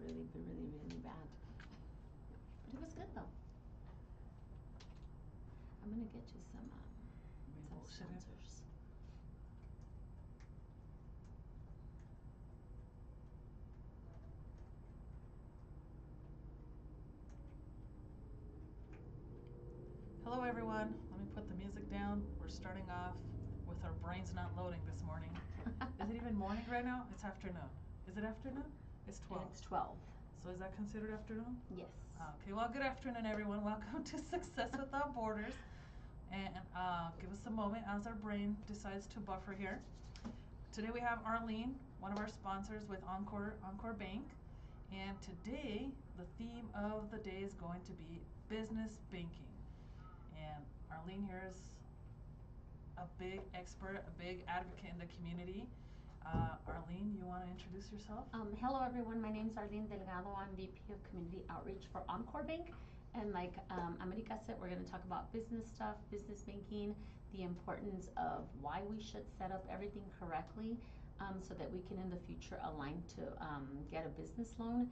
really, really, really bad. But it was good though. I'm gonna get you some sponsors. Hello everyone, let me put the music down. We're starting off with our brains not loading this morning. Is it even morning right now? It's afternoon. Is it afternoon? It's 12. It's 12. So is that considered afternoon? Yes. Okay, well, good afternoon everyone. Welcome to Success Without Borders. And give us a moment as our brain decides to buffer here. Today we have Arlene, one of our sponsors with Encore Bank. And today the theme of the day is going to be business banking. And Arlene here is a big expert, a big advocate in the community. Arlene, you want to introduce yourself? Hello everyone, my name is Arlene Delgado. I'm VP of Community Outreach for Encore Bank. And like America said, we're going to talk about business stuff, business banking, the importance of why we should set up everything correctly so that we can in the future align to get a business loan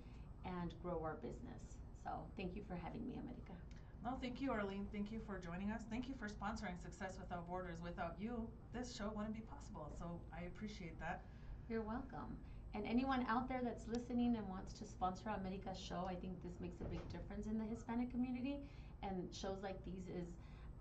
and grow our business. So thank you for having me, America. No, thank you, Arlene. Thank you for joining us. Thank you for sponsoring Success Without Borders. Without you, this show wouldn't be possible. So I appreciate that. You're welcome. And anyone out there that's listening and wants to sponsor America's show, I think this makes a big difference in the Hispanic community. And shows like these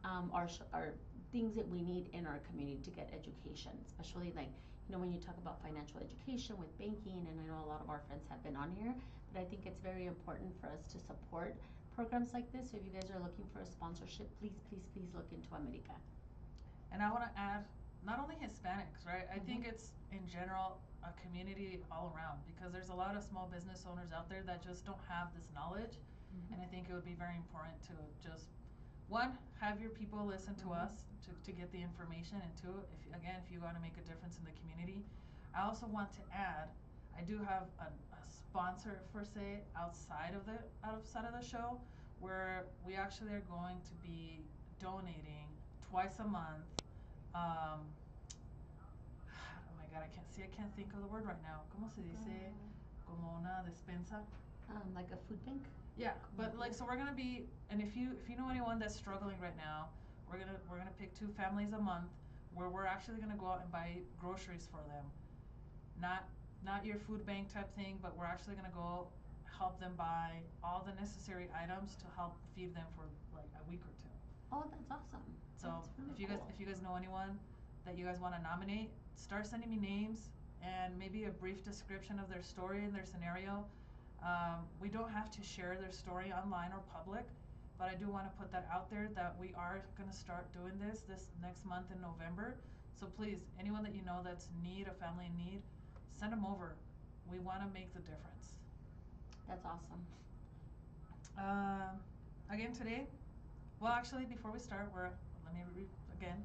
are things that we need in our community to get education, especially like, you know, when you talk about financial education with banking, and I know a lot of our friends have been on here, but I think it's very important for us to support programs like this. So if you guys are looking for a sponsorship, please, please, please look into America. And I want to add, not only Hispanics, right? I think it's in general a community all around, because there's a lot of small business owners out there that just don't have this knowledge. And I think it would be very important to just, one, have your people listen to us to get the information, and two, if you want to make a difference in the community. I also want to add, I do have a sponsor per se outside of the show, where we actually are going to be donating twice a month. Oh my God, I can't think of the word right now. ¿Cómo se dice? Como una despensa. Like a food bank. Yeah, but like, so we're gonna be, and if you know anyone that's struggling right now, we're gonna pick 2 families a month where we're actually gonna go out and buy groceries for them. Not your food bank type thing, but we're actually gonna go help them buy all the necessary items to help feed them for like a week or 2. Oh, that's awesome. So that's really if you guys know anyone that you guys want to nominate, start sending me names and maybe a brief description of their story and their scenario. We don't have to share their story online or public, but I do want to put that out there that we are going to start doing this next month in November. So please, anyone that you know that's a family in need, send them over. We want to make the difference. That's awesome. Again today, well, actually, before we start, let me read again.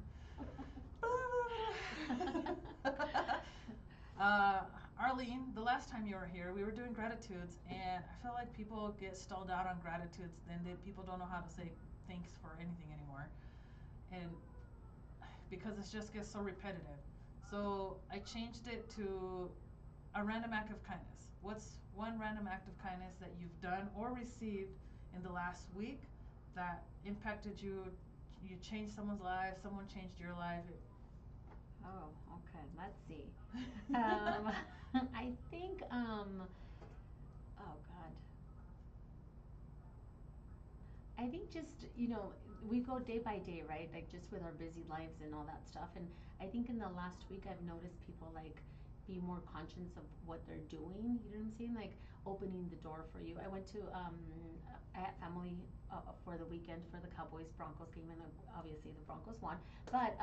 Arlene, the last time you were here, we were doing gratitudes, and I feel like people get stalled out on gratitudes, then people don't know how to say thanks for anything anymore, and because it just gets so repetitive. So I changed it to a random act of kindness. What's one random act of kindness that you've done or received in the last week that impacted you? You changed someone's life, someone changed your life. Oh, okay. Let's see. I think, oh God. I think just, you know, we go day by day, right? Like just with our busy lives and all that stuff. And I think in the last week, I've noticed people like be more conscious of what they're doing. You know what I'm saying? Like opening the door for you. I went to, I had family for the weekend for the Cowboys Broncos game, and obviously the Broncos won. But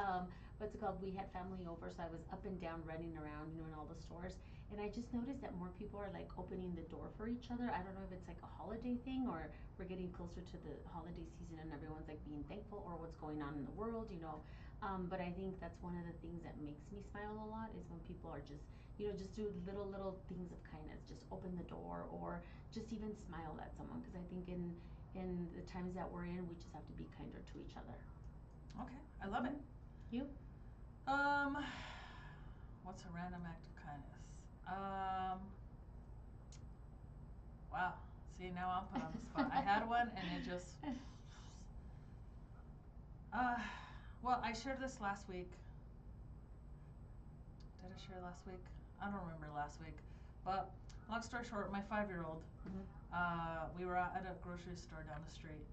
what's it called? We had family over, so I was up and down running around, you know, in all the stores. And I just noticed that more people are like opening the door for each other. I don't know if it's like a holiday thing or we're getting closer to the holiday season and everyone's like being thankful or what's going on in the world, you know. But I think that's one of the things that makes me smile a lot is when people are just, you know, just do little things of kindness, just open the door or just even smile at someone. Because I think in the times that we're in, we just have to be kinder to each other. Okay, I love it. You? What's a random act of kindness? Wow. See, now I'm put on the spot. I had one and it just. Uh, well, I shared this last week. Did I share last week? I don't remember last week. But long story short, my 5-year-old, we were at a grocery store down the street,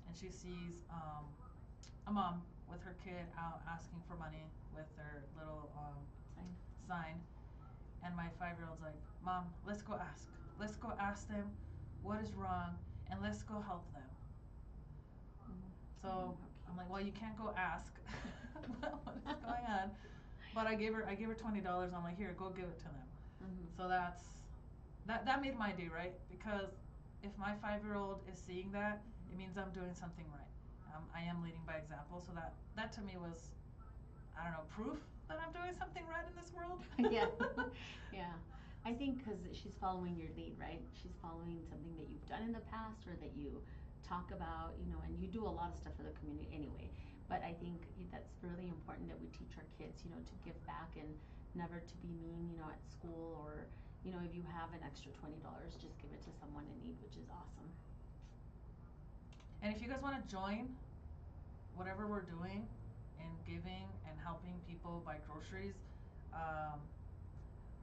and she sees a mom with her kid out asking for money with their little sign. And my 5-year-old's like, Mom, let's go ask. Let's go ask them what is wrong, and let's go help them. So I'm like, well, you can't go ask what is going on. But I gave her $20. I'm like, here, go give it to them. So that made my day, right? Because if my 5-year-old is seeing that, it means I'm doing something right. I am leading by example. So that to me was, I don't know, proof that I'm doing something right in this world. Yeah, yeah. I think because she's following your lead, right? She's following something that you've done in the past or that you talk about, and you do a lot of stuff for the community anyway. But I think that's really important that we teach our kids, to give back and never to be mean, at school or, if you have an extra $20, just give it to someone in need, which is awesome. And if you guys want to join whatever we're doing in giving and helping people buy groceries,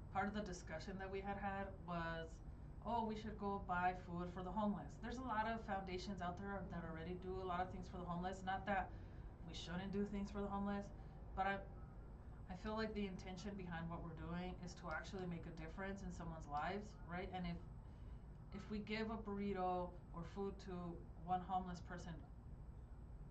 part of the discussion that we had was, oh, we should go buy food for the homeless. There's a lot of foundations out there that already do a lot of things for the homeless. Not that we shouldn't do things for the homeless, but I feel like the intention behind what we're doing is to actually make a difference in someone's lives, right? And if we give a burrito or food to one homeless person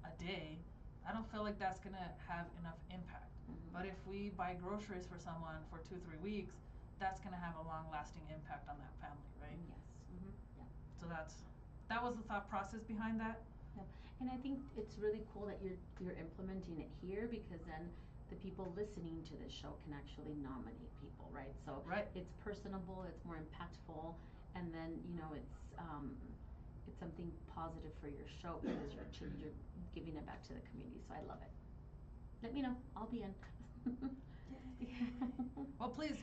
a day, I don't feel like that's gonna have enough impact. But if we buy groceries for someone for 2-3 weeks, that's gonna have a long-lasting impact on that family, right? Yes. Yeah. So that was the thought process behind that. Yeah. And I think it's really cool that you're implementing it here, because then the people listening to this show can actually nominate people, right? So it's personable, it's more impactful, and then it's something positive for your show because you're giving it back to the community. So I love it. Let me know. I'll be in. Well, please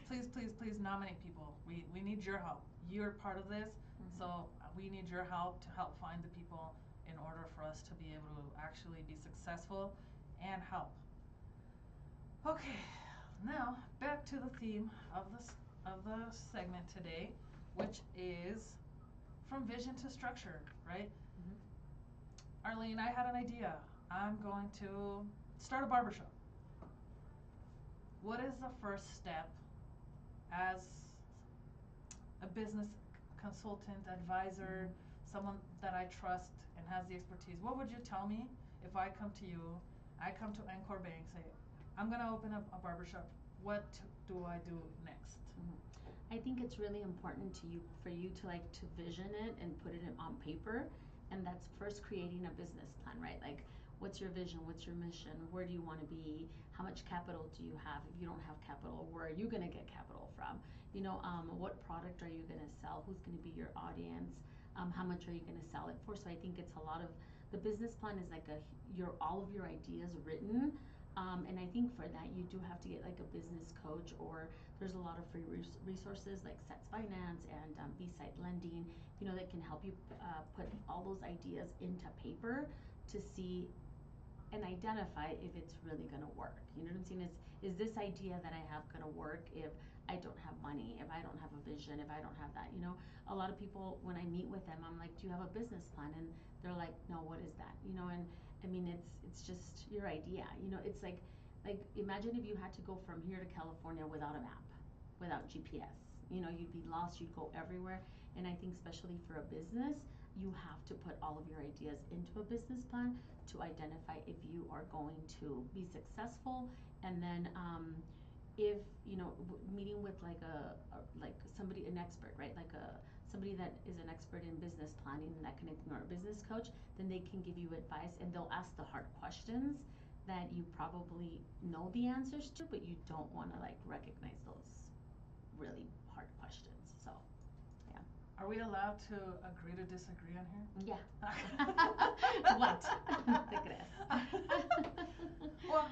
nominate people. We need your help. You're part of this, so we need your help to help find the people in order for us to be able to actually be successful and help. Okay, now back to the theme of the segment today, which is from vision to structure, right? Arlene, I had an idea. I'm going to start a barbershop. What is the first step as a business consultant, advisor, someone that I trust and has the expertise? What would you tell me if I come to you, I come to Encore Bank, say, I'm gonna open up a barbershop. What do I do next? I think it's really important for you to vision it and put it on paper, and that's first creating a business plan, right? Like, what's your vision? What's your mission? Where do you want to be? How much capital do you have? If you don't have capital, where are you going to get capital from? What product are you going to sell? Who's going to be your audience? How much are you going to sell it for? So I think it's a lot of the business plan is like all of your ideas written. And I think for that you do have to get like a business coach, or there's a lot of free resources like Sets Finance and B-Side Lending, that can help you put all those ideas into paper to see and identify if it's really going to work. You know what I'm saying? Is this idea that I have going to work if I don't have money, if I don't have a vision, if I don't have that? A lot of people, when I meet with them, I'm like, do you have a business plan? And they're like, no, what is that? And I mean, it's just your idea. It's like imagine if you had to go from here to California without a map, without GPS. You'd be lost, you'd go everywhere. And I think especially for a business, you have to put all of your ideas into a business plan to identify if you are going to be successful. And then if meeting with like somebody, an expert, right? Like somebody that is an expert in business planning and that can, or a business coach, then they can give you advice and they'll ask the hard questions that you probably know the answers to, but you don't want to recognize those really hard questions. So yeah. Are we allowed to agree to disagree on here? Yeah. What? Well,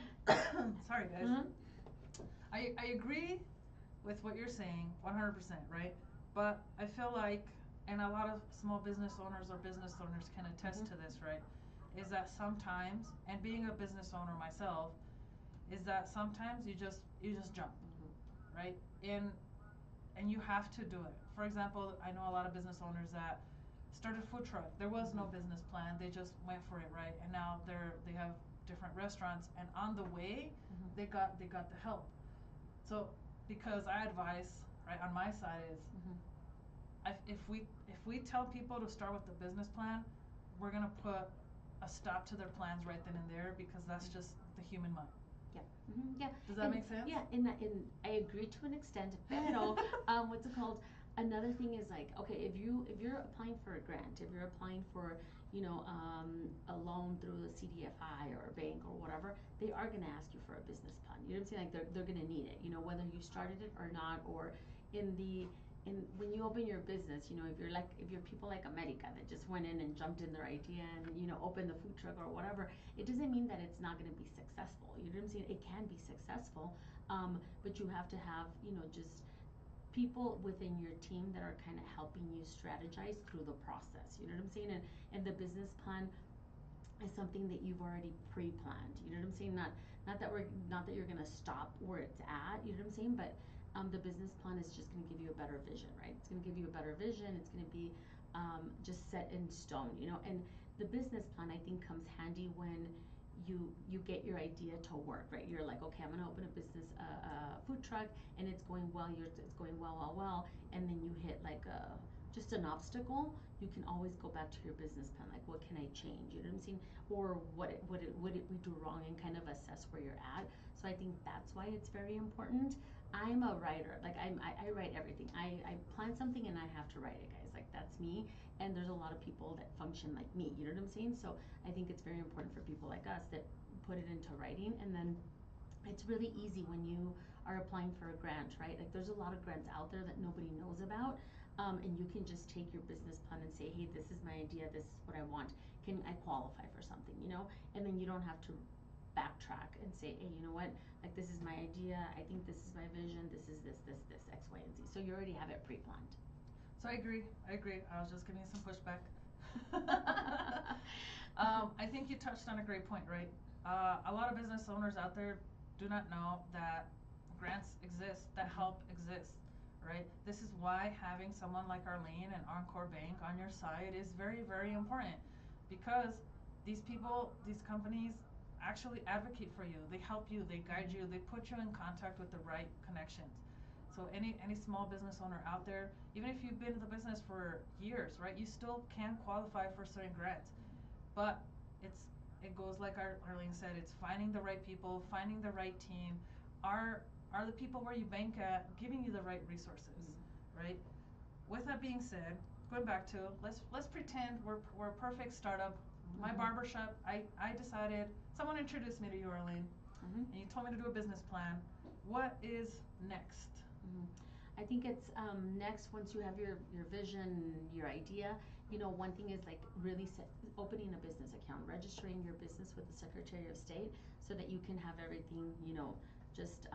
sorry guys. I agree with what you're saying 100%, right? But I feel like and a lot of small business owners or business owners can attest to this, right? Is that sometimes, and being a business owner myself, is that sometimes you just jump, right? And you have to do it. For example, I know a lot of business owners that started food truck. There was no business plan. They just went for it, right? And now they have different restaurants, and on the way, they got the help. So because I advise, right, on my side is, if we tell people to start with the business plan, we're gonna put a stop to their plans right then and there, because that's just the human mind. Yeah. Yeah. Does that make sense? Yeah, and I agree to an extent, pero what's it called? Another thing is like, okay, if you're applying for a grant, if you're applying for, a loan through the CDFI or a bank or whatever, they are gonna ask you for a business plan. You know what I'm saying? Like they're gonna need it. Whether you started it or not, or in the in when you open your business, if you're people like America that just went in and jumped in their idea and opened the food truck or whatever, it doesn't mean that it's not going to be successful. You know what I'm saying? It can be successful, but you have to have just people within your team that are kind of helping you strategize through the process. You know what I'm saying? And the business plan is something that you've already pre-planned. You know what I'm saying? Not that you're gonna stop where it's at. You know what I'm saying? But the business plan is just gonna give you a better vision, right? It's gonna give you a better vision. It's gonna be just set in stone. And the business plan, I think, comes handy when you get your idea to work, right? You're like, okay, I'm gonna open a business, food truck, and it's going well. It's going well, and then you hit like just an obstacle. You can always go back to your business plan, like, what can I change? You know what I'm saying? Or what did we do wrong, and kind of assess where you're at. So I think that's why it's very important. I'm a writer. Like I write everything. I plan something and I have to write it, guys. Like that's me. And there's a lot of people that function like me. You know what I'm saying? So I think it's very important for people like us that put it into writing. And then it's really easy when you are applying for a grant, right? Like there's a lot of grants out there that nobody knows about. And you can just take your business plan and say, hey, this is my idea. This is what I want. Can I qualify for something? And then you don't have to backtrack and say, hey, you know what? Like this is my idea. I think this is my vision. This is this X, Y, and Z. So you already have it pre-planned. So I agree. I was just getting some pushback. I think you touched on a great point, right? A lot of business owners out there do not know that grants exist, that help exists, right? This is why having someone like Arlene and Encore Bank on your side is very, very important, because these people, these companies actually advocate for you. They help you, they guide you, they put you in contact with the right connections. So any small business owner out there, even if you've been in the business for years, right, you still can qualify for certain grants. But it goes like Arlene said, it's finding the right people, finding the right team. Are the people where you bank at giving you the right resources, right? With that being said, going back to let's pretend we're a perfect startup. My barbershop, I decided, someone introduced me to you, Arlene, and you told me to do a business plan. What is next? I think it's next, once you have your vision, your idea. One thing is like really opening a business account, registering your business with the Secretary of State, so that you can have everything, just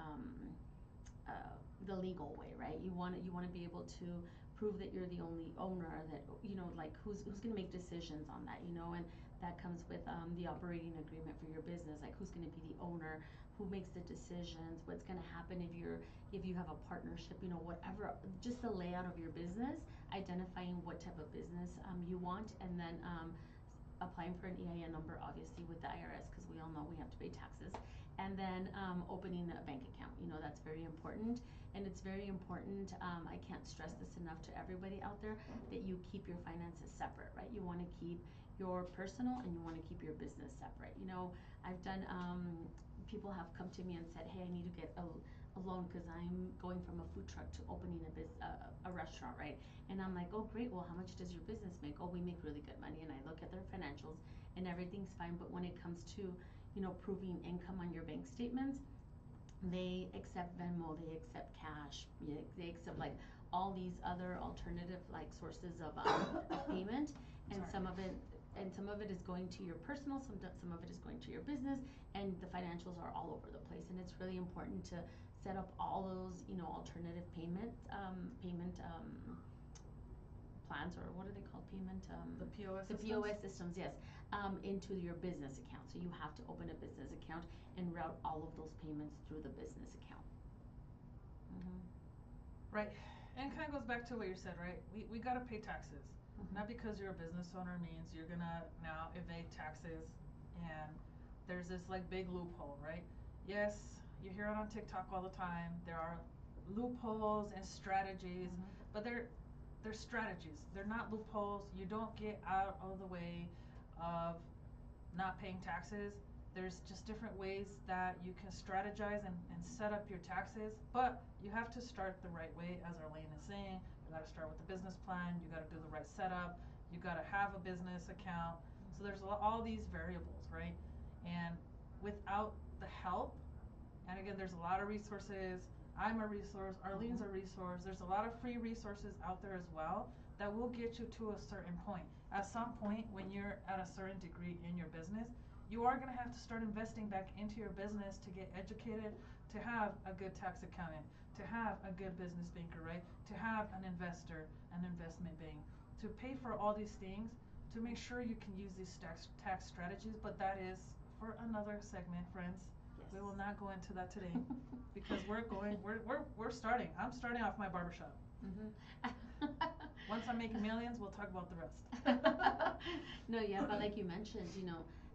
uh, the legal way, right? You want to be able to prove that you're the only owner, that like who's going to make decisions on that, and that comes with the operating agreement for your business, like who's going to be the owner, who makes the decisions, what's going to happen if you have a partnership, whatever, just the layout of your business, identifying what type of business you want, and then applying for an EIN number, obviously with the IRS, because we all know we have to pay taxes, and then opening a bank account. That's very important, and it's very important. I can't stress this enough to everybody out there, that you keep your finances separate, right? You want to keep your personal and you want to keep your business separate. I've done. People have come to me and said, hey, I need to get a loan because I'm going from a food truck to opening a restaurant, right? And I'm like, oh, great. Well, how much does your business make? Oh, we make really good money. And I look at their financials and everything's fine. But when it comes to, proving income on your bank statements, they accept Venmo, they accept cash, they accept like all these other alternative like sources of payment, and some of it is going to your personal, some of it is going to your business, and the financials are all over the place. And it's really important to set up all those alternative payment plans, or what are they called, payment, The POS the systems? POS systems, yes, into your business account. So you have to open a business account and route all of those payments through the business account. Mm-hmm. Right. And it kind of goes back to what you said, right? We got to pay taxes. Mm-hmm. Not because you're a business owner means you're going to now evade taxes. And there's this like big loophole, right? Yes, you hear it on TikTok all the time. There are loopholes and strategies, Mm-hmm. but they're strategies. They're not loopholes. You don't get out of the way of not paying taxes. There's just different ways that you can strategize and set up your taxes, but you have to start the right way, as Arlene is saying. You got to start with the business plan, you got to do the right setup, you got to have a business account. So there's all these variables, right? And without the help, and again, there's a lot of resources. I'm a resource, Arlene's a resource. There's a lot of free resources out there as well that will get you to a certain point. At some point, when you're at a certain degree in your business, you are going to have to start investing back into your business to get educated, to have a good tax accountant, to have a good business banker, right? To have an investor, an investment bank, to pay for all these things, to make sure you can use these tax strategies. But that is for another segment, friends. Yes. We will not go into that today because we're starting. I'm starting off my barbershop. Mm-hmm. Once I'm making millions, we'll talk about the rest. No, yeah, but like you mentioned,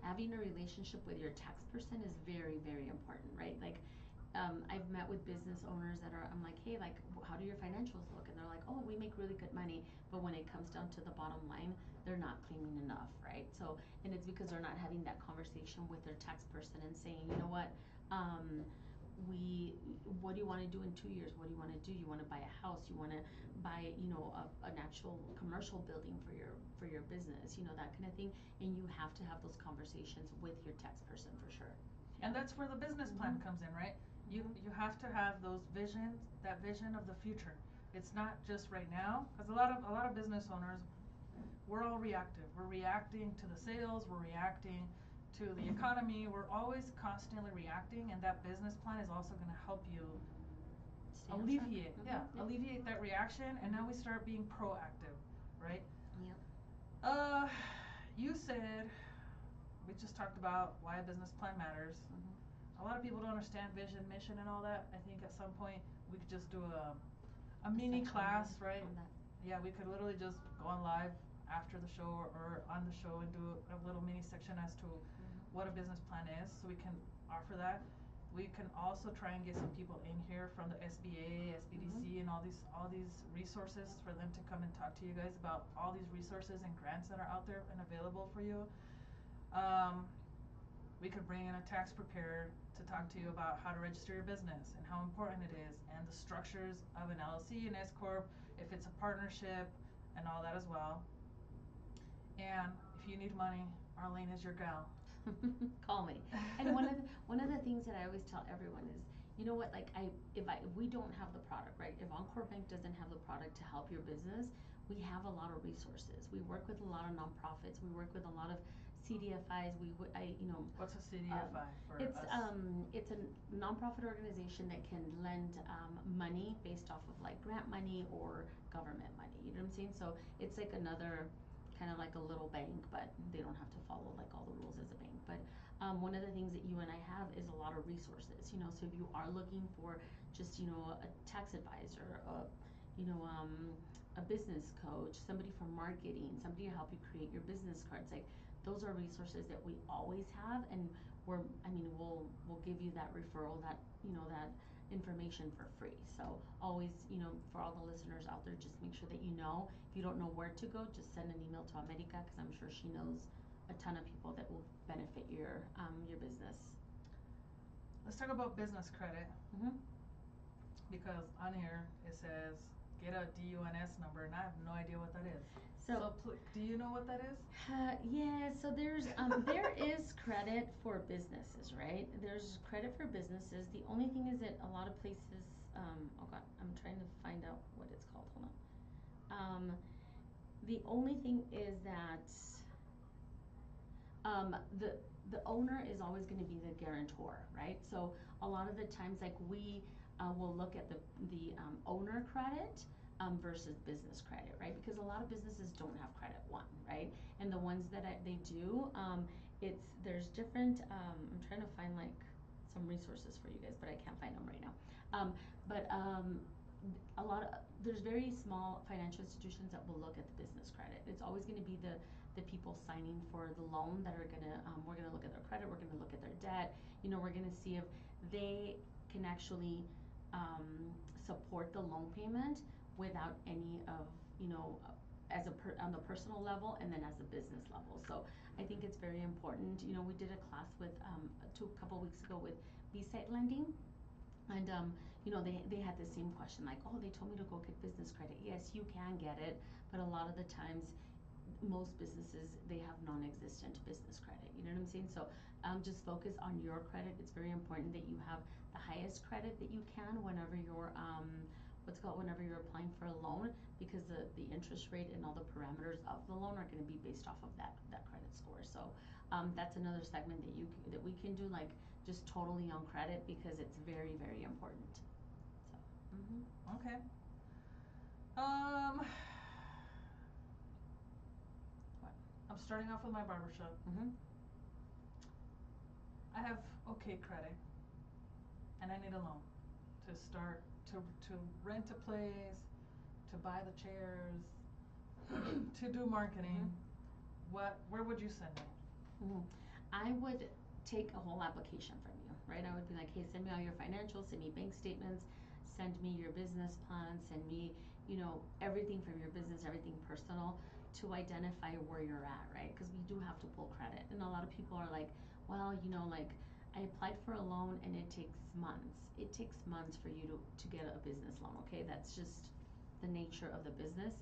having a relationship with your tax person is very, very important, right? Like, I've met with business owners I'm like, hey, like, how do your financials look? And they're like, oh, we make really good money, but when it comes down to the bottom line, they're not claiming enough, right? So, and it's because they're not having that conversation with their tax person and saying, you know what, what do you want to do in 2 years? What do you want to do? You want to buy a house? You want to buy, an actual commercial building for your business, that kind of thing. And you have to have those conversations with your tax person for sure. And that's where the business plan comes in, right? You have to have those visions, that vision of the future. It's not just right now, because a lot of business owners, we're all reactive. We're reacting to the sales. We're reacting to the economy. We're always constantly reacting, and that business plan is also going to help you alleviate, alleviate that reaction. And now we start being proactive, right? Yep. You said we just talked about why a business plan matters. A lot of people don't understand vision, mission, and all that. I think at some point we could just do a mini class, right? Yeah, we could literally just go on live after the show or on the show and do a little mini section as to what a business plan is, so we can offer that. We can also try and get some people in here from the SBA, SBDC, and all these resources for them to come and talk to you guys about all these resources and grants that are out there and available for you. We could bring in a tax preparer to talk to you about how to register your business and how important it is, and the structures of an LLC, an S corp, if it's a partnership, and all that as well. And if you need money, Arlene is your gal. Call me. And one of the things that I always tell everyone is, you know what, like, if we don't have the product, right? If Encore Bank doesn't have the product to help your business, we have a lot of resources. We work with a lot of nonprofits. We work with a lot of CDFIs. What's a CDFI for it's us? it's a nonprofit organization that can lend money based off of like grant money or government money. You know what I'm saying? So it's like another kind of like a little bank, but they don't have to follow like all the rules as a bank. But one of the things that you and I have is a lot of resources. So if you are looking for just a tax advisor, a business coach, somebody from marketing, somebody to help you create your business cards, like those are resources that we always have, and we'll give you that referral, that information for free. So always, for all the listeners out there, just make sure that if you don't know where to go, just send an email to America, because I'm sure she knows a ton of people that will benefit your business. Let's talk about business credit. Mm-hmm. Because on here it says get a DUNS number, and I have no idea what that is. So do you know what that is? Yeah, so there's there is credit for businesses, right? There's credit for businesses. The only thing is that a lot of places, oh God, I'm trying to find out what it's called. Hold on. The only thing is that the owner is always going to be the guarantor, right? So a lot of the times, like we will look at the owner credit. versus business credit, right? Because a lot of businesses don't have credit one, right? And the ones that they do, there's different. I'm trying to find like some resources for you guys, but I can't find them right now. But a lot of there's very small financial institutions that will look at the business credit. It's always going to be the people signing for the loan that are gonna we're gonna look at their credit, we're gonna look at their debt. We're gonna see if they can actually support the loan payment without any of on the personal level and then as a business level. So I think it's very important. We did a class with a couple weeks ago with B-site lending, and they had the same question, like, oh, they told me to go get business credit. Yes, you can get it, but a lot of the times most businesses, they have non-existent business credit. You know what I'm saying? So just focus on your credit. It's very important that you have the highest credit that you can whenever you're whenever you're applying for a loan, because the interest rate and all the parameters of the loan are going to be based off of that credit score. So that's another segment that we can do, like, just totally on credit, because it's very, very important. So Okay. What? I'm starting off with my barbershop. I have okay credit, and I need a loan to start to rent a place, to buy the chairs, to do marketing. Where would you send me? I would take a whole application from you, right? I would be like, hey, send me all your financials, send me bank statements, send me your business plan, send me, everything from your business, everything personal, to identify where you're at, right? Because we do have to pull credit. And a lot of people are like, well, like, I applied for a loan and it takes months. It takes months for you to get a business loan, okay? That's just the nature of the business.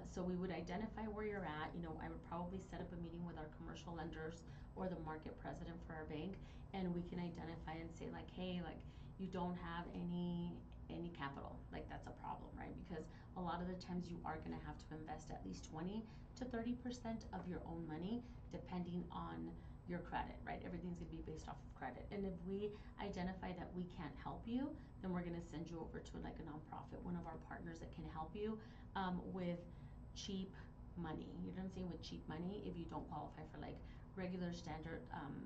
So we would identify where you're at. I would probably set up a meeting with our commercial lenders or the market president for our bank, and we can identify and say, like, hey, like, you don't have any capital. Like, that's a problem, right? Because a lot of the times you are going to have to invest at least 20 to 30% of your own money, depending on your credit, right? Everything's going to be based off of credit. And if we identify that we can't help you, then we're going to send you over to like a nonprofit, one of our partners that can help you with cheap money. You know what I'm saying? With cheap money, if you don't qualify for like regular standard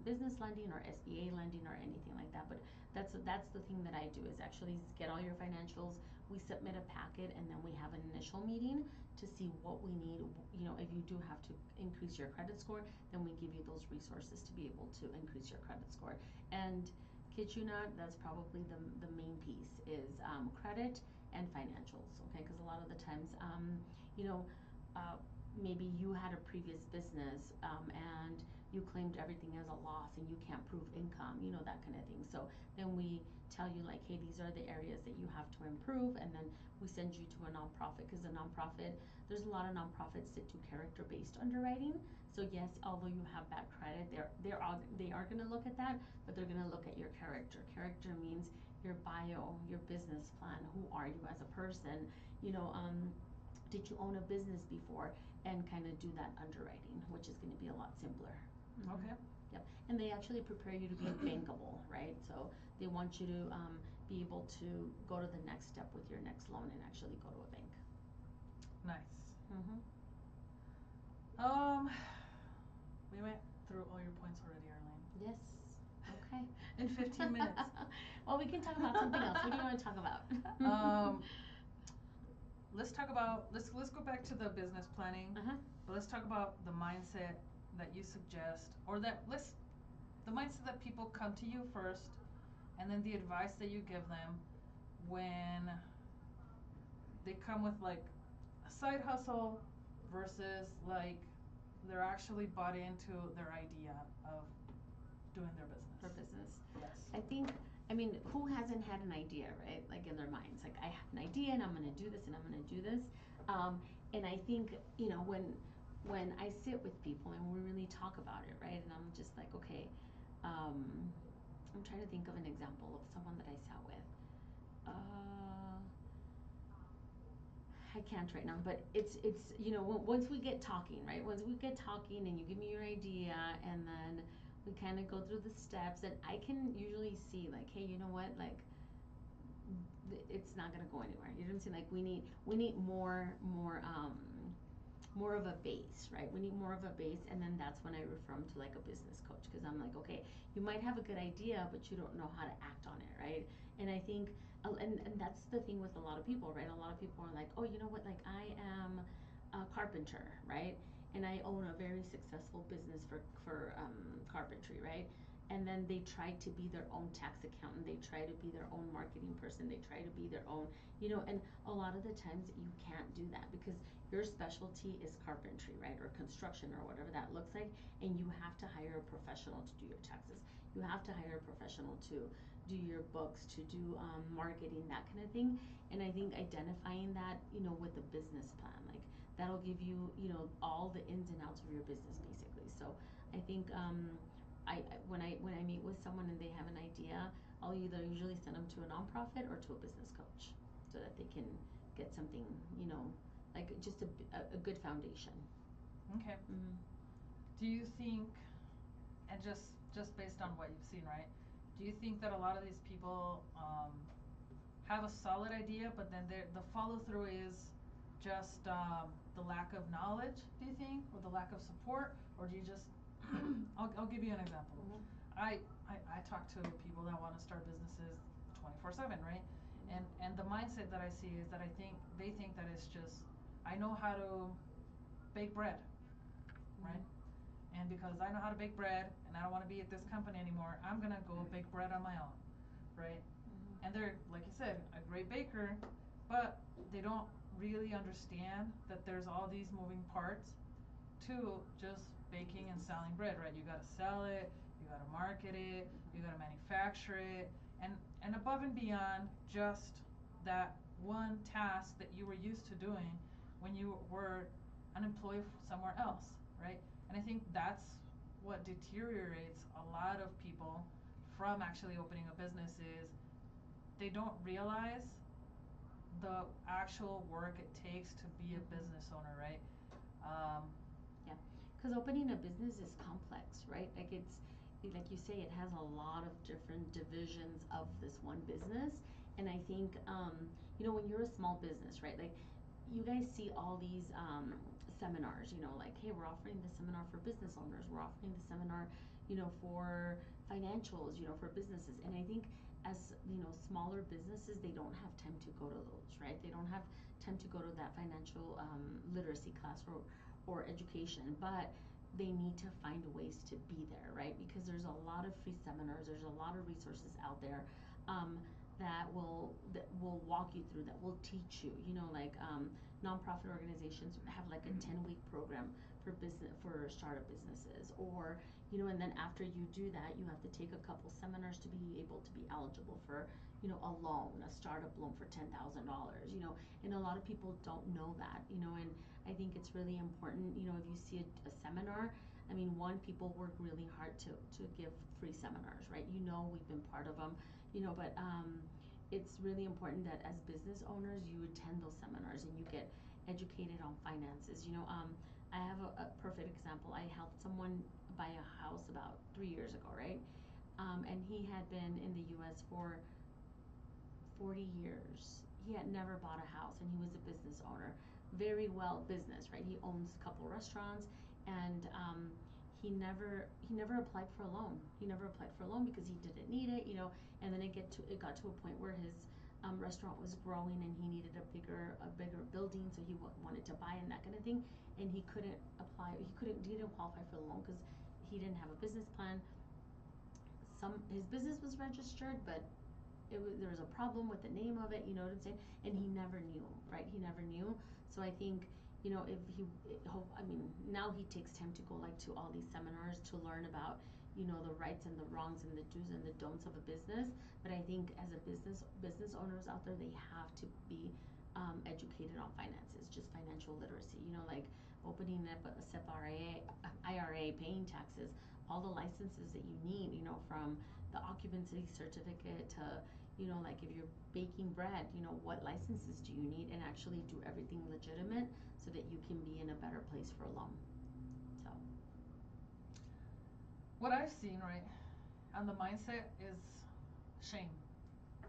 business lending or SBA lending or anything like that. But that's the thing that I do, is actually get all your financials. We submit a packet, and then we have an initial meeting to see what we need. If you do have to increase your credit score, then we give you those resources to be able to increase your credit score. And kid you not, that's probably the main piece is credit and financials, okay? Because a lot of the times, maybe you had a previous business and you claimed everything as a loss and you can't prove income, that kind of thing. So then we tell you, like, hey, these are the areas that you have to improve, and then we send you to a nonprofit, because a nonprofit, there's a lot of nonprofits that do character-based underwriting. So yes, although you have bad credit, they are going to look at that, but they're going to look at your character. Character means your bio, your business plan, who are you as a person, did you own a business before, and kind of do that underwriting, which is going to be a lot simpler. Okay. Yep. And they actually prepare you to be bankable, right? So they want you to be able to go to the next step with your next loan and actually go to a bank. Nice. Mm-hmm. We went through all your points already, Arlene. Yes. Okay. In 15 minutes. Well, we can talk about something else. What do you want to talk about? Let's talk about, let's go back to the business planning. But let's talk about the mindset that you suggest, or the mindset that people come to you first, and then the advice that you give them when they come with like a side hustle versus like they're actually bought into their idea of doing their business. For business. Yes. I mean, who hasn't had an idea, right? Like, in their minds, like, I have an idea and I'm going to do this and I'm going to do this. And I think, when I sit with people and we really talk about it, right? And I'm just like, okay, I'm trying to think of an example of someone that I sat with. I can't right now, but it's once we get talking, right? Once we get talking and you give me your idea, and then we kind of go through the steps, and I can usually see, like, hey, you know what, like, it's not gonna go anywhere. You know what I'm saying? Like we need more of a base, right? We need more of a base, and then that's when I refer them to like a business coach, because I'm like, okay, you might have a good idea, but you don't know how to act on it, right? And I think, and that's the thing with a lot of people, right? A lot of people are like, oh, you know what? Like I am a carpenter, right? And I own a very successful business for carpentry, right? And then they try to be their own tax accountant. They try to be their own marketing person. They try to be their own, and a lot of the times you can't do that because your specialty is carpentry, right? Or construction or whatever that looks like. And you have to hire a professional to do your taxes. You have to hire a professional to do your books, to do marketing, that kind of thing. And I think identifying that, with a business plan, like that'll give you, all the ins and outs of your business basically. So I think when I meet with someone and they have an idea, I'll either usually send them to a nonprofit or to a business coach so that they can get something, like just a good foundation. Okay. Mm-hmm. Do you think, and just based on what you've seen, right? Do you think that a lot of these people have a solid idea, but then the follow through is just the lack of knowledge? Do you think, or the lack of support, or do you just? I'll give you an example. Mm-hmm. I talk to people that want to start businesses 24/7, right? And the mindset that I see is that they think that it's just I know how to bake bread, right? And because I know how to bake bread and I don't want to be at this company anymore, I'm gonna go bake bread on my own, right? Mm-hmm. And they're, like you said, a great baker, but they don't really understand that there's all these moving parts to just baking and selling bread, right? You gotta sell it, you gotta market it, you gotta manufacture it, and above and beyond just that one task that you were used to doing when you were an employee somewhere else, right? And I think that's what deteriorates a lot of people from actually opening a business is they don't realize the actual work it takes to be a business owner, right? Um, Yeah, because opening a business is complex, right? Like like you say, it has a lot of different divisions of this one business. And I think, when you're a small business, right? Like you guys see all these seminars, like, hey, we're offering this seminar for business owners. We're offering the seminar, for financials, for businesses. And I think as, smaller businesses, they don't have time to go to those, right? They don't have time to go to that financial literacy class or education, but they need to find ways to be there, right? Because there's a lot of free seminars, there's a lot of resources out there um, that will walk you through, that will teach you. Like nonprofit organizations have like a 10-week program for startup businesses, or and then after you do that, you have to take a couple seminars to be able to be eligible for a loan, a startup loan for $10,000. And a lot of people don't know that. And I think it's really important, if you see a seminar, I mean, one, people work really hard to give free seminars, right? We've been part of them, but it's really important that as business owners, you attend those seminars and you get educated on finances. I have a perfect example. I helped someone buy a house about 3 years ago, right? And he had been in the US for 40 years. He had never bought a house and he was a business owner. Very well business, right? He owns a couple restaurants, and he never applied for a loan. He never applied for a loan because he didn't need it, and then it got to a point where his restaurant was growing and he needed a bigger building, so he wanted to buy and that kind of thing, and he couldn't apply. He didn't qualify for the loan because he didn't have a business plan. His business was registered, but there was a problem with the name of it, you know what I'm saying? And he never knew, right? He never knew. So I think, if now he takes time to go like to all these seminars to learn about, the rights and the wrongs and the do's and the don'ts of a business. But I think as a business owners out there, they have to be educated on finances, just financial literacy, like opening up a SEP IRA, paying taxes, all the licenses that you need, from the occupancy certificate to, like if you're baking bread, what licenses do you need, and actually do everything legitimate so that you can be in a better place for a loan. So. what I've seen, right, on the mindset is shame.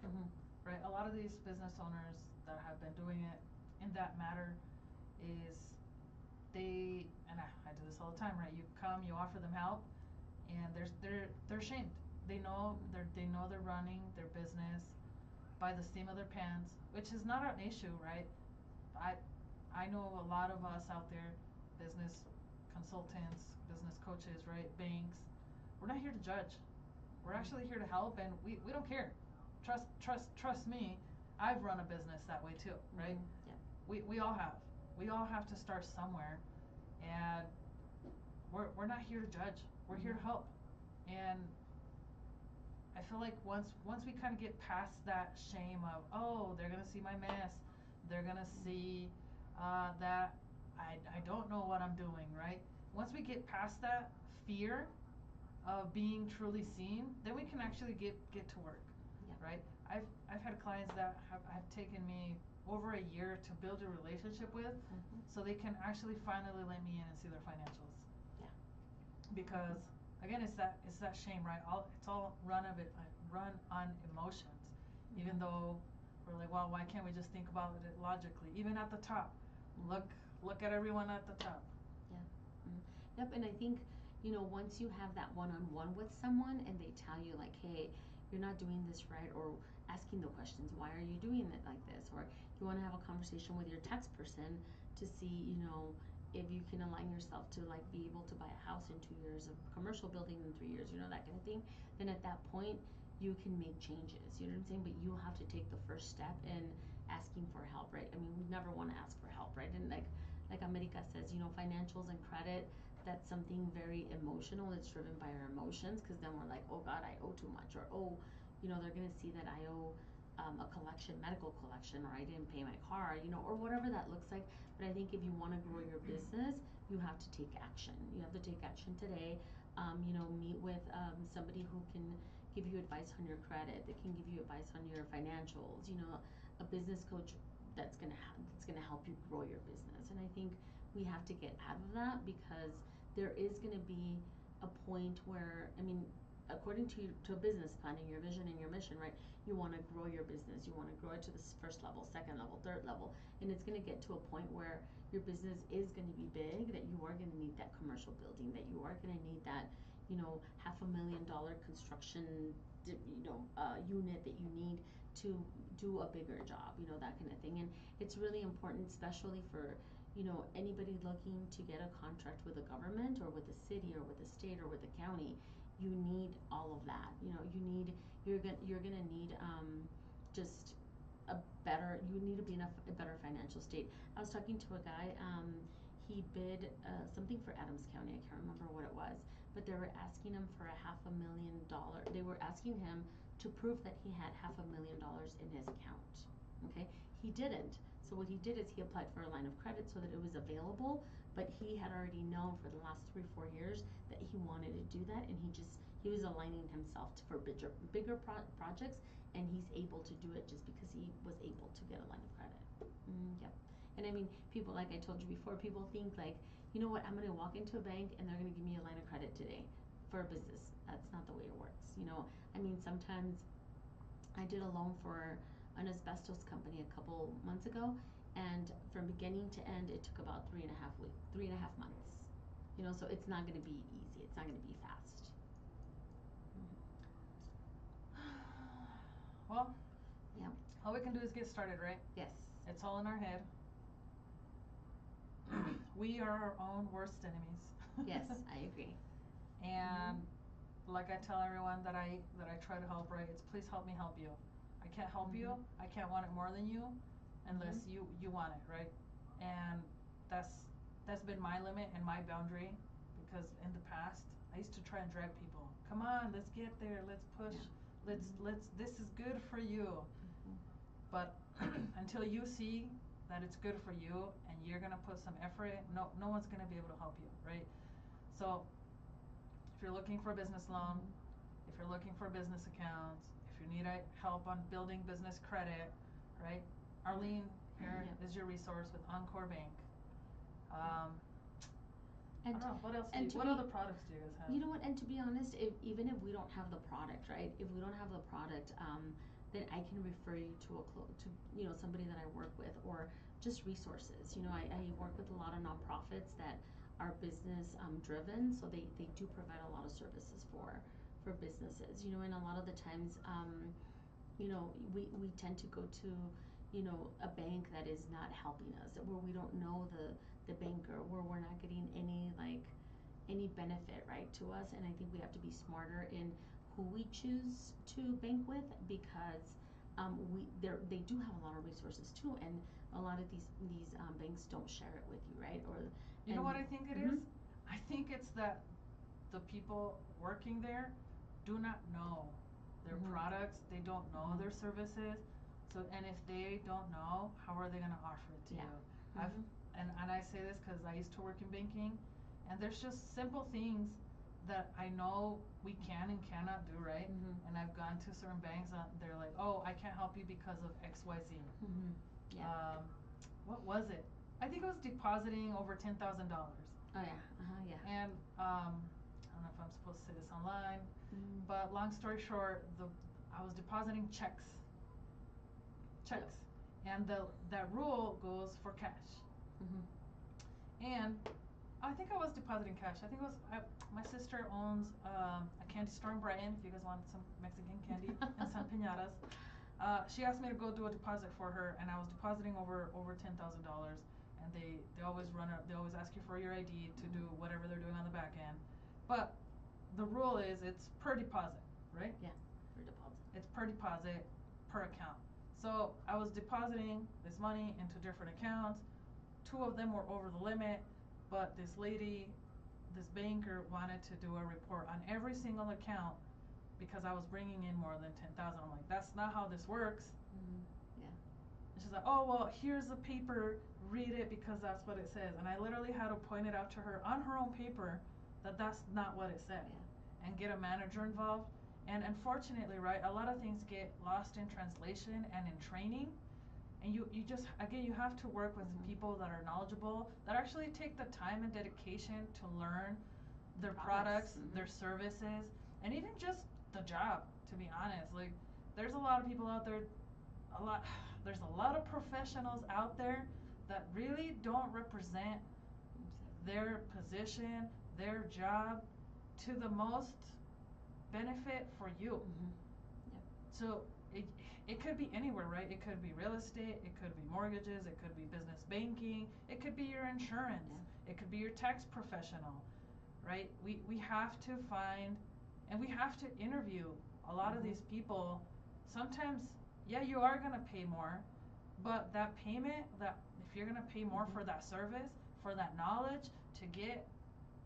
Mm-hmm. right? A lot of these business owners that have been doing it in that matter is and I do this all the time, right? You come, you offer them help, and they're ashamed. They know they're running their business by the seam of their pants, which is not an issue, right? I I know a lot of us out there, business consultants, business coaches, right? Banks. We're not here to judge. We're actually here to help, and we don't care. Trust me. I've run a business that way too, right? Yeah. We all have. We all have to start somewhere, and we're not here to judge. We're here to help, and I feel like once we kind of get past that shame of, oh, they're gonna see my mess, they're gonna see that I don't know what I'm doing, right? Once we get past that fear of being truly seen, then we can actually get to work, Yeah. right? I've had clients that have taken me over a year to build a relationship with, so they can actually finally let me in and see their financials. Yeah. Because again, it's that shame, right? It's all run on emotions. Even though we're like, well, why can't we just think about it logically? Even at the top, look at everyone at the top. Yeah. Yep. And I think, once you have that one-on-one with someone and they tell you like, hey, you're not doing this right, or asking the questions, why are you doing it like this, or you want to have a conversation with your tax person to see, if you can align yourself to like be able to buy a house in 2 years, a commercial building in 3 years, that kind of thing, then at that point you can make changes. You know what I'm saying? But you have to take the first step in asking for help, right? I mean, we never want to ask for help, right? And like America says, financials and credit, that's something very emotional. It's driven by our emotions, because then we're like, oh God, I owe too much, or oh, they're gonna see that I owe a collection, medical collection, or I didn't pay my car, or whatever that looks like. But I think if you want to grow your business, you have to take action. You have to take action today. Meet with somebody who can give you advice on your credit, that can give you advice on your financials. A business coach that's gonna help you grow your business. And I think we have to get out of that, because there is gonna be a point where, I mean, according to a business plan and your vision and your mission, right? You want to grow your business. You want to grow it to this first level, second level, third level, and it's going to get to a point where your business is going to be big. That you are going to need that commercial building. That you are going to need that, $500,000 construction, unit that you need to do a bigger job. That kind of thing. And it's really important, especially for anybody looking to get a contract with the government, or with the city, or with the state, or with the county. You need all of that. You're gonna need just you need to be in a better financial state. I was talking to a guy, he bid something for Adams County. I can't remember what it was, but they were asking him for $500,000. They were asking him to prove that he had $500,000 in his account. Okay, he didn't. So what he did is he applied for a line of credit so that it was available, but he had already known for the last 3-4 years that he wanted to do that, and he was aligning himself for bigger projects, and he's able to do it just because he was able to get a line of credit. Yep. And I mean, people, like I told you before, people think like, you know what, I'm gonna walk into a bank and they're gonna give me a line of credit today for a business. That's not the way it works. I mean, sometimes I did a loan for an asbestos company a couple months ago, and from beginning to end, it took about 3.5 months. So it's not going to be easy. It's not going to be fast. Well, yeah. All we can do is get started, right? Yes. It's all in our head. We are our own worst enemies. Yes, I agree. And like I tell everyone that I try to help, right? It's please help me help you. I can't help you. I can't want it more than you, unless you want it, right? And that's been my limit and my boundary, because in the past I used to try and drag people. Come on, let's get there. Let's push. Yeah. Let's. This is good for you. But until you see that it's good for you and you're gonna put some effort, no one's gonna be able to help you, right? So if you're looking for a business loan, if you're looking for business accounts, if you need help on building business credit, right? Arlene here is your resource with Encore Bank. And I don't know, what else what other products do you guys have? You know what, and to be honest, even if we don't have the product, right? If we don't have the product, then I can refer you to somebody that I work with, or just resources. I work with a lot of nonprofits that are business driven, so they do provide a lot of services for businesses. And a lot of the times, we tend to go to a bank that is not helping us, where we don't know the banker, where we're not getting any benefit, right, to us. And I think we have to be smarter in who we choose to bank with, because they do have a lot of resources too, and a lot of these banks don't share it with you, right? Or You know what I think it Mhm. is? I think it's that the people working there do not know their Mhm. products, they don't know Mhm. their services. So, and if they don't know, how are they gonna offer it to Yeah. you? I've, Mhm. and I say this because I used to work in banking, and there's just simple things that I know we can and cannot do, right? Mhm. And I've gone to certain banks that they're like, oh, I can't help you because of XYZ. Mhm. Yeah. What was it? I think it was depositing over $10,000. Oh yeah. Yeah. And I don't know if I'm supposed to say this online, Mm. but long story short, I was depositing checks, and that rule goes for cash. Mhm. And I think I was depositing cash. I think it was my sister owns a candy store in Brighton. If you guys want some Mexican candy and some piñatas, she asked me to go do a deposit for her, and I was depositing over $10,000. And they always they always ask you for your ID to do whatever they're doing on the back end, but the rule is it's per deposit, right? Yeah. For deposit. It's per deposit, per account. So I was depositing this money into different accounts. Two of them were over the limit, but this banker wanted to do a report on every single account because I was bringing in more than 10,000. I'm like, that's not how this works. Mhm. Yeah. And she's like, oh, well, here's the paper, read it because that's what it says. And I literally had to point it out to her on her own paper that that's not what it said. Yeah. And get a manager involved. And unfortunately, right, a lot of things get lost in translation and in training. And you just, again, you have to work with Mhm. people that are knowledgeable, that actually take the time and dedication to learn their Products. products, Mhm. their services, and even just the job, to be honest. Like, there's a lot of people out there, a lot, there's a lot of professionals out there that really don't represent their position, their job to the most benefit for you. Mhm. Yep. So it could be anywhere, right? It could be real estate, it could be mortgages, it could be business banking, it could be your insurance, Yeah. it could be your tax professional, right? We have to find, and we have to interview a lot of Mhm. these people. Sometimes, yeah, you are gonna pay more, but that payment, that if you're gonna pay more Mhm. for that service, for that knowledge, to get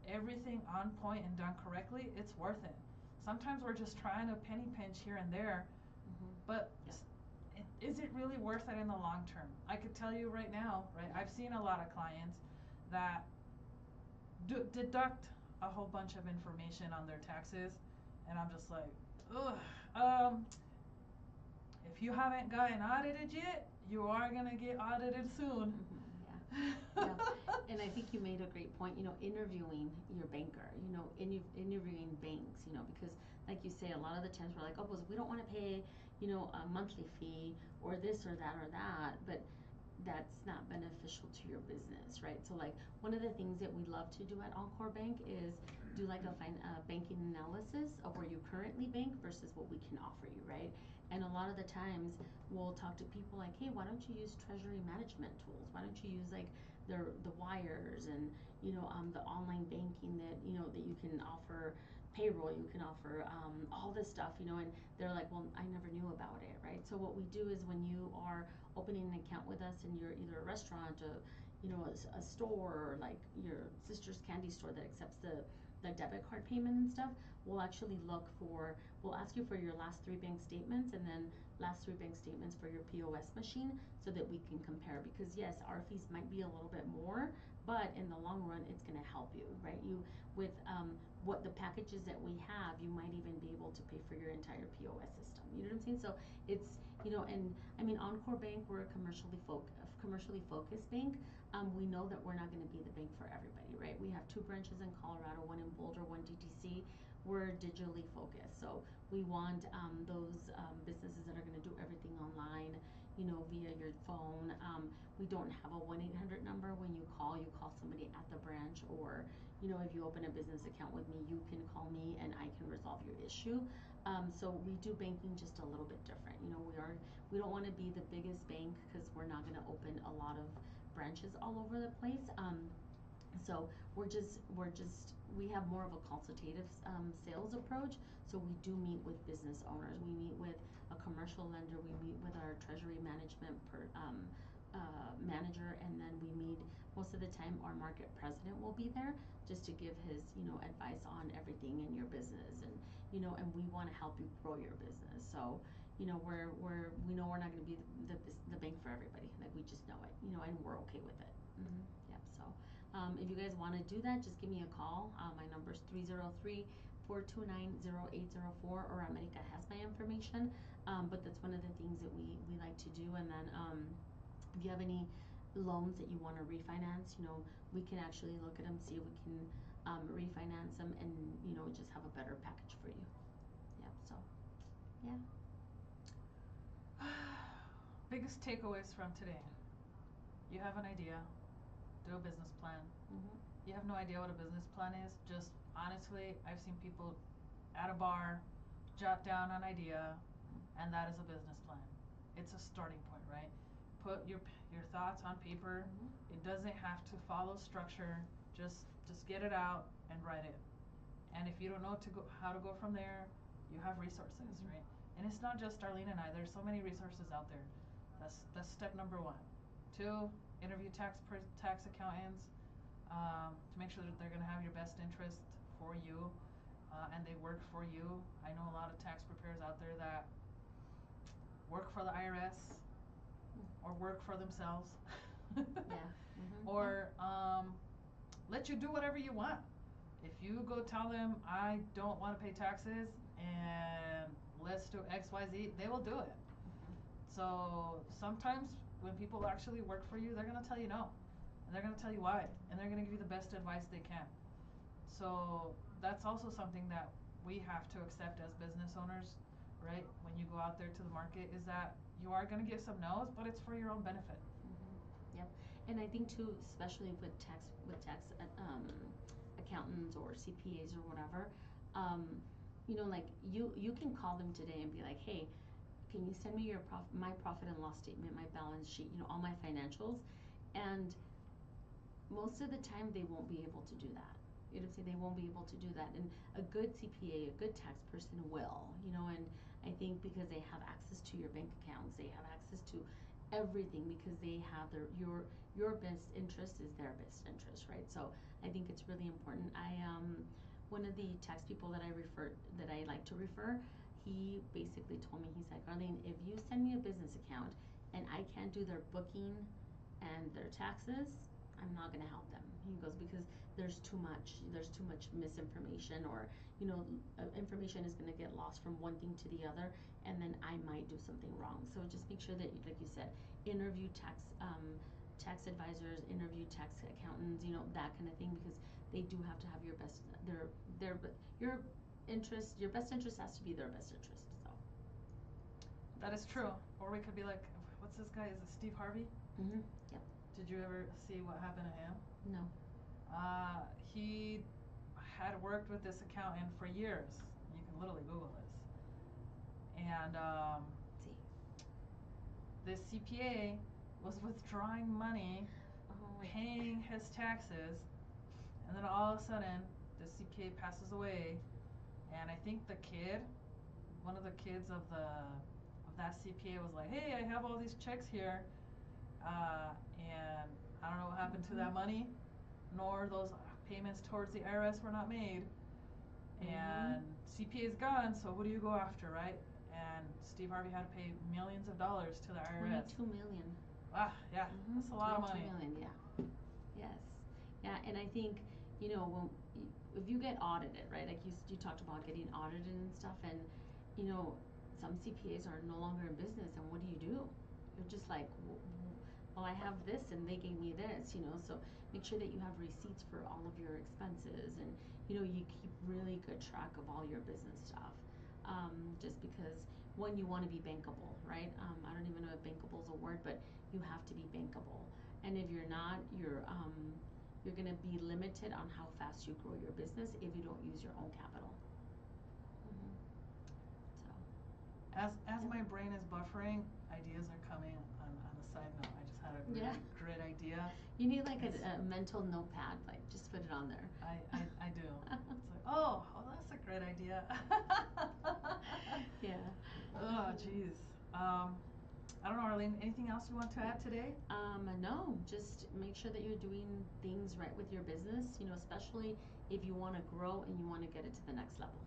everything on point and done correctly, it's worth it. Sometimes we're just trying to penny pinch here and there, Mhm. but Yeah. is it really worth it in the long term? I could tell you right now, right? I've seen a lot of clients that deduct a whole bunch of information on their taxes, and I'm just like, ugh. If you haven't gotten audited yet, you are gonna get audited soon. Mhm. Yeah. Yeah. And I think you made a great point, interviewing your banker, interviewing banks, because like you say, a lot of the times we're like, oh, well, we don't want to pay, a monthly fee or this or that, but that's not beneficial to your business, right? So like one of the things that we love to do at Encore Bank is do like a banking analysis of where you currently bank versus what we can offer you, right? And a lot of the times we'll talk to people like, hey, why don't you use treasury management tools? Why don't you use like the wires and the online banking that you can offer payroll, you can offer all this stuff, and they're like, well, I never knew about it, right? So what we do is when you are opening an account with us and you're either a restaurant or a store, or like your sister's candy store that accepts the debit card payment and stuff, we'll ask you for your last three bank statements, and then last three bank statements for your POS machine, so that we can compare. Because yes, our fees might be a little bit more, but in the long run it's going to help you, right? You with what the packages that we have, you might even be able to pay for your entire POS system. You know what I'm saying? So it's, and I mean, Encore Bank, we're a commercially focused bank. We know that we're not going to be the bank for everybody, right? We have two branches in Colorado, one in Boulder, one DTC. we're digitally focused. So we want those businesses that are going to do everything online, via your phone. We don't have a 1-800 number. When you call somebody at the branch, or if you open a business account with me, you can call me and I can resolve your issue. So we do banking just a little bit different. We don't want to be the biggest bank because we're not going to open a lot of branches all over the place. So we have more of a consultative sales approach. So we do meet with business owners. We meet with a commercial lender. We meet with our treasury management manager, and then we meet most of the time. Our market president will be there just to give his advice on everything in your business, and we want to help you grow your business. So we know we're not going to be the bank for everybody. Like, we just know it, and we're okay with it. Yep. So if you guys want to do that, just give me a call. My number is 303-429-0804, or America has my information. But that's one of the things that we like to do. And then if you have any loans that you want to refinance, we can actually look at them, see if we can refinance them, and just have a better package for you. Yep. So yeah. Biggest takeaways from today. You have an idea, do a business plan. You have no idea what a business plan is, just honestly, I've seen people at a bar jot down an idea, and that is a business plan. It's a starting point, right? Put your thoughts on paper. It doesn't have to follow structure. Just get it out and write it. And if you don't know how to go from there, you have resources, right? And it's not just Darlene and I. There's so many resources out there. That's step number 1. 2, interview tax accountants to make sure that they're going to have your best interest for you, and they work for you. I know a lot of tax preparers out there that work for the IRS or work for themselves. Yeah. Or let you do whatever you want. If you go tell them, I don't want to pay taxes and let's do XYZ, they will do it. So sometimes when people actually work for you, they're going to tell you no. And they're going to tell you why. And they're going to give you the best advice they can. So that's also something that we have to accept as business owners, right? When you go out there to the market, is that you are going to get some no's, but it's for your own benefit. Yep. And I think too, especially with tax accountants or CPAs or whatever, like you can call them today and be like, hey, can you send me my profit and loss statement, my balance sheet, all my financials? And most of the time they won't be able to do that. They won't be able to do that. And a good CPA, a good tax person will, and I think because they have access to your bank accounts, they have access to everything, because they have your best interest is their best interest, right? So I think it's really important. One of the tax people that I like to refer, he basically told me, he's like, Arlene, if you send me a business account and I can't do their booking and their taxes, I'm not going to help them. He goes, because there's too much misinformation, or information is going to get lost from one thing to the other, and then I might do something wrong. So just make sure that, like you said, interview tax advisors, interview tax accountants, that kind of thing, because they do have to have your best your best interest has to be their best interest. So that is true. Or we could be like, what's this guy? Is it Steve Harvey? Yep. Did you ever see what happened to him? No. He had worked with this accountant for years. You can literally Google this. And this CPA was withdrawing money, paying his taxes, and then all of a sudden, the CPA passes away, and I think one of the kids of that CPA was like, hey, I have all these checks here, and I don't know what happened to that money, nor those payments towards the IRS were not made, and CPA is gone, so who do you go after, right? And Steve Harvey had to pay millions of dollars to the IRS. 22 million. Ah, yeah, that's a lot of money. 22 million, yeah. Yes. Yeah, and I think, if you get audited, right, like you talked about getting audited and stuff, and, some CPAs are no longer in business, and what do? You're just like, well, I have this and they gave me this, so make sure that you have receipts for all of your expenses, and you keep really good track of all your business stuff. Just because one, you want to be bankable, right? I don't even know if bankable is a word, but you have to be bankable. And if you're not, you're going to be limited on how fast you grow your business if you don't use your own capital. Mm-hmm. So, As my brain is buffering, ideas are coming on the side note. I just had a really great idea. You need like a mental notepad, like just put it on there. I do. It's like, oh, that's a great idea. Yeah. Oh, jeez. I don't know, Arlene, anything else you want to add today? No, just make sure that you're doing things right with your business, especially if you want to grow and you want to get it to the next level.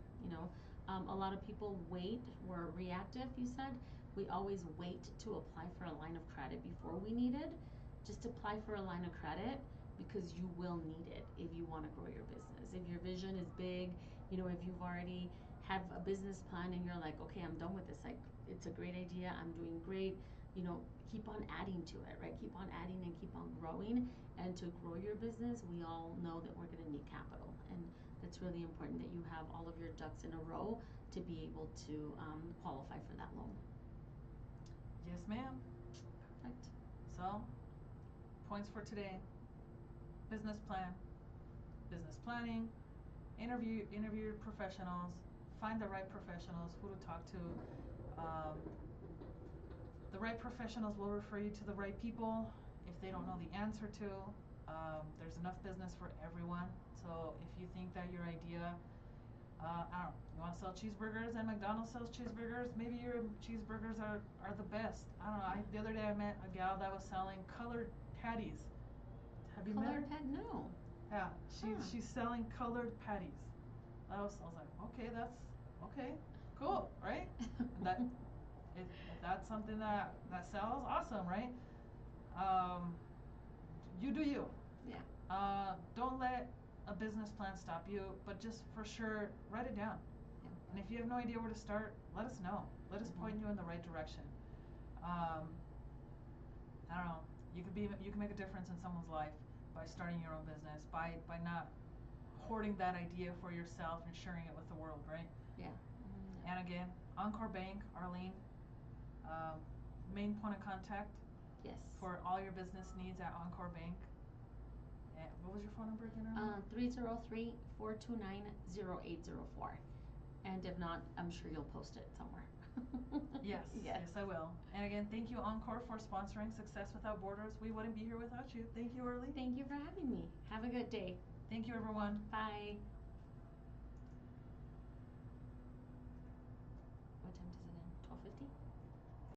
A lot of people wait, we're reactive, you said. We always wait to apply for a line of credit before we need it. Just apply for a line of credit because you will need it if you want to grow your business. If your vision is big, if you've already have a business plan and you're like, okay, I'm done with this, like it's a great idea, I'm doing great, keep on adding to it, right? Keep on adding and keep on growing. And to grow your business, we all know that we're going to need capital, and it's really important that you have all of your ducks in a row to be able to qualify for that loan. Yes, ma'am. Perfect. So, points for today: business plan, business planning, interview professionals, find the right professionals, who to talk to. The right professionals will refer you to the right people if they don't know the answer to. There's enough business for everyone. So if you think that your idea, I don't know, you want to sell cheeseburgers and McDonald's sells cheeseburgers, maybe your cheeseburgers are the best. I don't know. The other day I met a gal that was selling colored patties. Have you met her? No. Yeah, she's selling colored patties. I was like, okay, that's okay, cool, right? And that if that's something that sells, awesome, right? You do you. Yeah. Don't let a business plan stop you, but just for sure write it down. Yeah. And if you have no idea where to start, let us know. Let us point you in the right direction. I don't know. You can make a difference in someone's life by starting your own business, by not hoarding that idea for yourself and sharing it with the world, right? Yeah. And again, Encore Bank, Arlene, main point of contact. Yes. For all your business needs at Encore Bank. And what was your phone number again, Arlene? 303-429-0804. And if not, I'm sure you'll post it somewhere. Yes, yes, I will. And again, thank you, Encore, for sponsoring Success Without Borders. We wouldn't be here without you. Thank you, Arlene. Thank you for having me. Have a good day. Thank you, everyone. Bye.